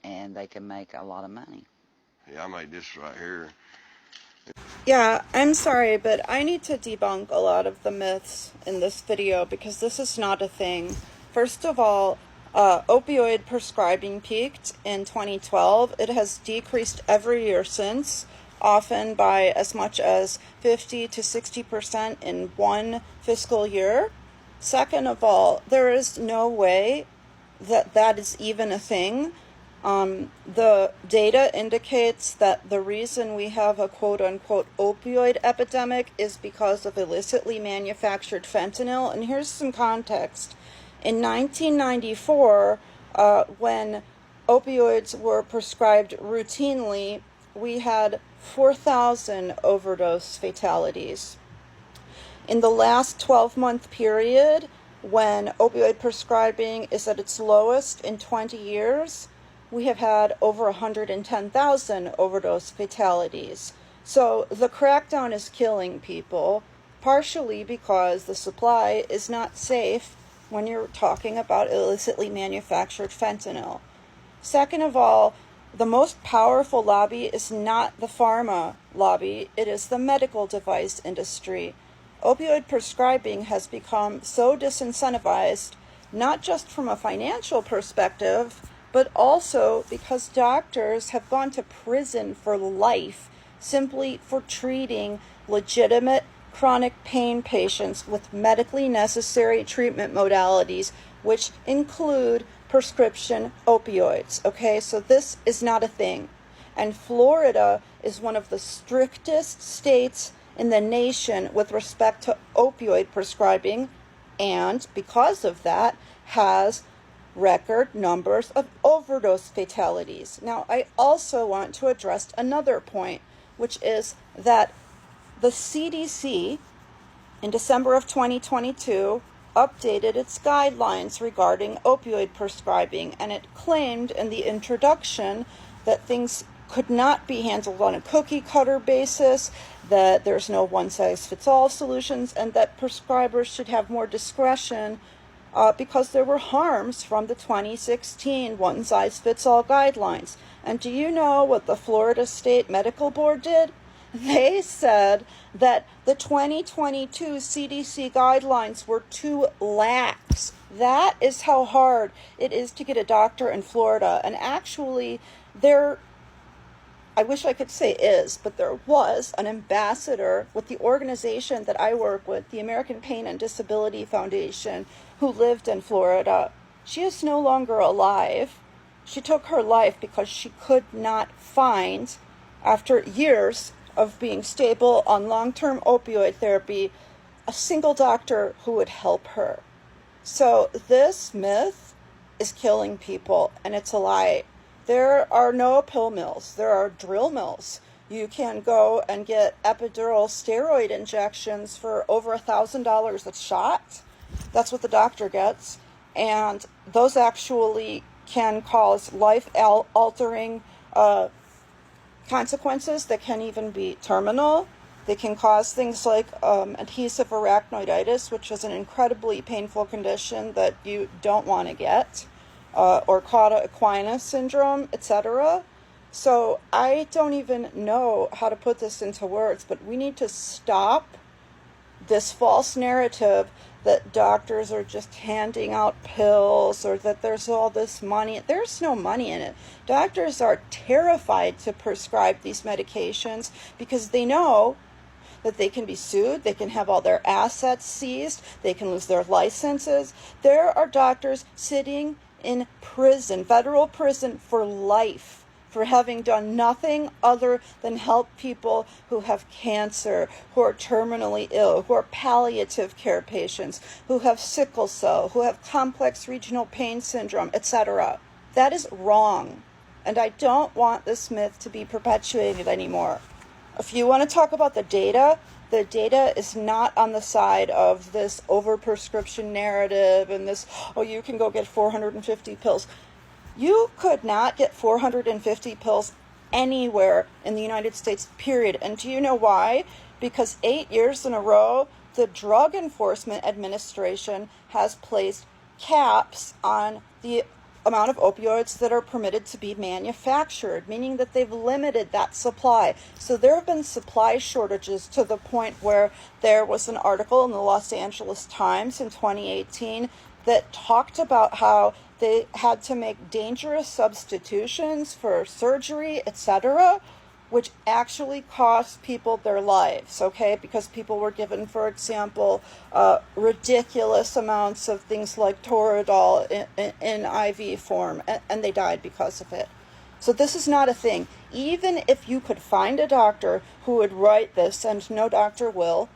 and they can make a lot of money. Yeah, I made this right here. Yeah, I'm sorry, but I need to debunk a lot of the myths in this video because this is not a thing. First of all, opioid prescribing peaked in 2012. It has decreased every year since, often by as much as 50 to 60% in one fiscal year. Second of all, there is no way that that is even a thing. The data indicates that the reason we have a quote-unquote opioid epidemic is because of illicitly manufactured fentanyl. And here's some context. In 1994, when opioids were prescribed routinely, we had 4,000 overdose fatalities. In the last 12-month period, when opioid prescribing is at its lowest in 20 years, we have had over 110,000 overdose fatalities. So the crackdown is killing people, partially because the supply is not safe when you're talking about illicitly manufactured fentanyl. Second of all, the most powerful lobby is not the pharma lobby, it is the medical device industry. Opioid prescribing has become so disincentivized, not just from a financial perspective, but also because doctors have gone to prison for life simply for treating legitimate chronic pain patients with medically necessary treatment modalities, which include prescription opioids. Okay, so this is not a thing. And Florida is one of the strictest states in the nation with respect to opioid prescribing, and because of that, has record numbers of overdose fatalities. Now, I also want to address another point, which is that the CDC in December of 2022 updated its guidelines regarding opioid prescribing, and it claimed in the introduction that things could not be handled on a cookie cutter basis, that there's no one-size-fits-all solutions, and that prescribers should have more discretion because there were harms from the 2016 one-size-fits-all guidelines. And do you know what the Florida State Medical Board did? They said that the 2022 CDC guidelines were too lax. That is how hard it is to get a doctor in Florida. And actually, I wish I could say is, but there was an ambassador with the organization that I work with, the American Pain and Disability Foundation, who lived in Florida. She is no longer alive. She took her life because she could not find, after years of being stable on long-term opioid therapy, a single doctor who would help her. So this myth is killing people, and it's a lie. There are no pill mills. There are drill mills. You can go and get epidural steroid injections for over $1,000 a shot. That's what the doctor gets. And those actually can cause life-altering consequences that can even be terminal. They can cause things like adhesive arachnoiditis, which is an incredibly painful condition that you don't want to get. Or cauda equina syndrome, etc. So I don't even know how to put this into words, but we need to stop this false narrative that doctors are just handing out pills or that there's all this money. There's no money in it. Doctors are terrified to prescribe these medications because they know that they can be sued, they can have all their assets seized, they can lose their licenses. There are doctors sitting in prison, federal prison, for life, for having done nothing other than help people who have cancer, who are terminally ill, who are palliative care patients, who have sickle cell, who have complex regional pain syndrome, etc. That is wrong, and I don't want this myth to be perpetuated anymore. If you want to talk about the data is not on the side of this overprescription narrative and this, oh, you can go get 450 pills. You could not get 450 pills anywhere in the United States, period. And do you know why? Because 8 years in a row, the Drug Enforcement Administration has placed caps on the amount of opioids that are permitted to be manufactured, meaning that they've limited that supply. So there have been supply shortages to the point where there was an article in the Los Angeles Times in 2018 that talked about how they had to make dangerous substitutions for surgery, etc., which actually cost people their lives, okay? Because people were given, for example, ridiculous amounts of things like Toradol in IV form, and they died because of it. So this is not a thing. Even if you could find a doctor who would write this, and no doctor will,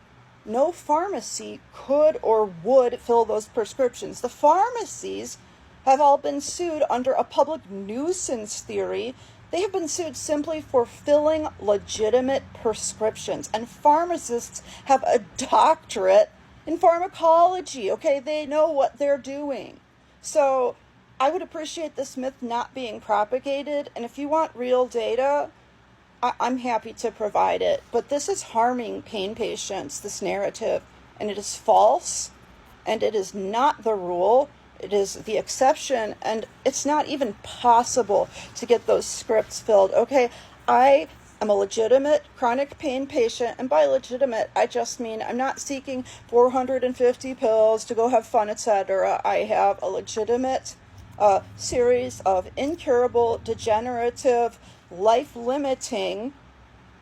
no pharmacy could or would fill those prescriptions. The pharmacies have all been sued under a public nuisance theory. They have been sued simply for filling legitimate prescriptions. And pharmacists have a doctorate in pharmacology, okay? They know what they're doing. So I would appreciate this myth not being propagated. And if you want real data, I'm happy to provide it. But this is harming pain patients, this narrative. And it is false. And it is not the rule. It is the exception, and it's not even possible to get those scripts filled. Okay, I am a legitimate chronic pain patient, and by legitimate, I just mean I'm not seeking 450 pills to go have fun, etc. I have a legitimate series of incurable, degenerative, life-limiting,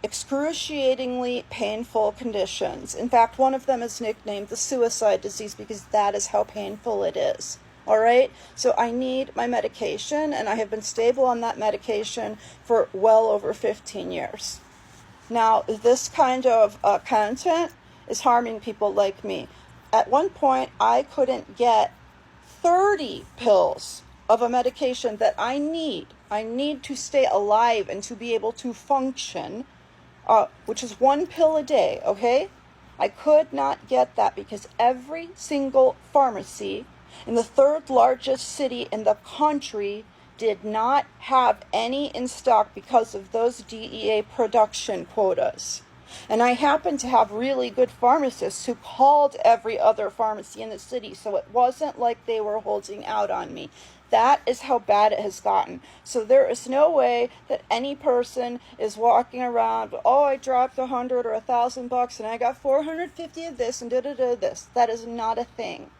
excruciatingly painful conditions. In fact, one of them is nicknamed the suicide disease because that is how painful it is. All right, so I need my medication, and I have been stable on that medication for well over 15 years. Now, this kind of content is harming people like me. At one point, I couldn't get 30 pills of a medication that I need. I need to stay alive and to be able to function, which is 1 pill a day, okay? I could not get that because every single pharmacy in the 3rd largest city in the country did not have any in stock because of those DEA production quotas. And I happen to have really good pharmacists who called every other pharmacy in the city, so it wasn't like they were holding out on me. That is how bad it has gotten. So there is no way that any person is walking around, oh, I dropped $100 or $1,000 and I got 450 of this and this. That is not a thing.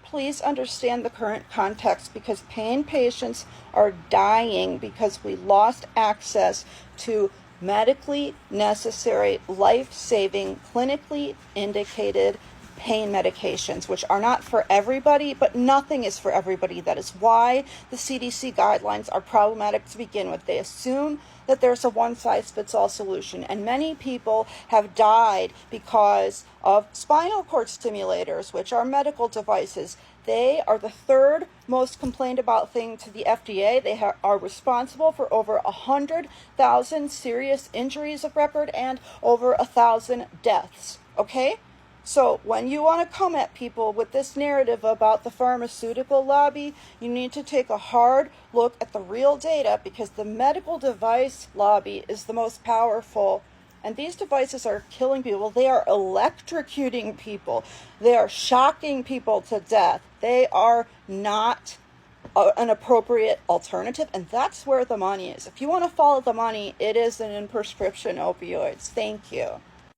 Please understand the current context, because pain patients are dying because we lost access to medically necessary, life-saving, clinically indicated pain medications, which are not for everybody, but nothing is for everybody. That is why the CDC guidelines are problematic to begin with. They assume that there's a one-size-fits-all solution, and many people have died because of spinal cord stimulators, which are medical devices. They are the 3rd most complained about thing to the FDA. They are responsible for over 100,000 serious injuries of record and over 1,000 deaths, okay? So when you want to come at people with this narrative about the pharmaceutical lobby, you need to take a hard look at the real data, because the medical device lobby is the most powerful. And these devices are killing people. They are electrocuting people. They are shocking people to death. They are not an appropriate alternative, and that's where the money is. If you want to follow the money, it is in prescription opioids. Thank you.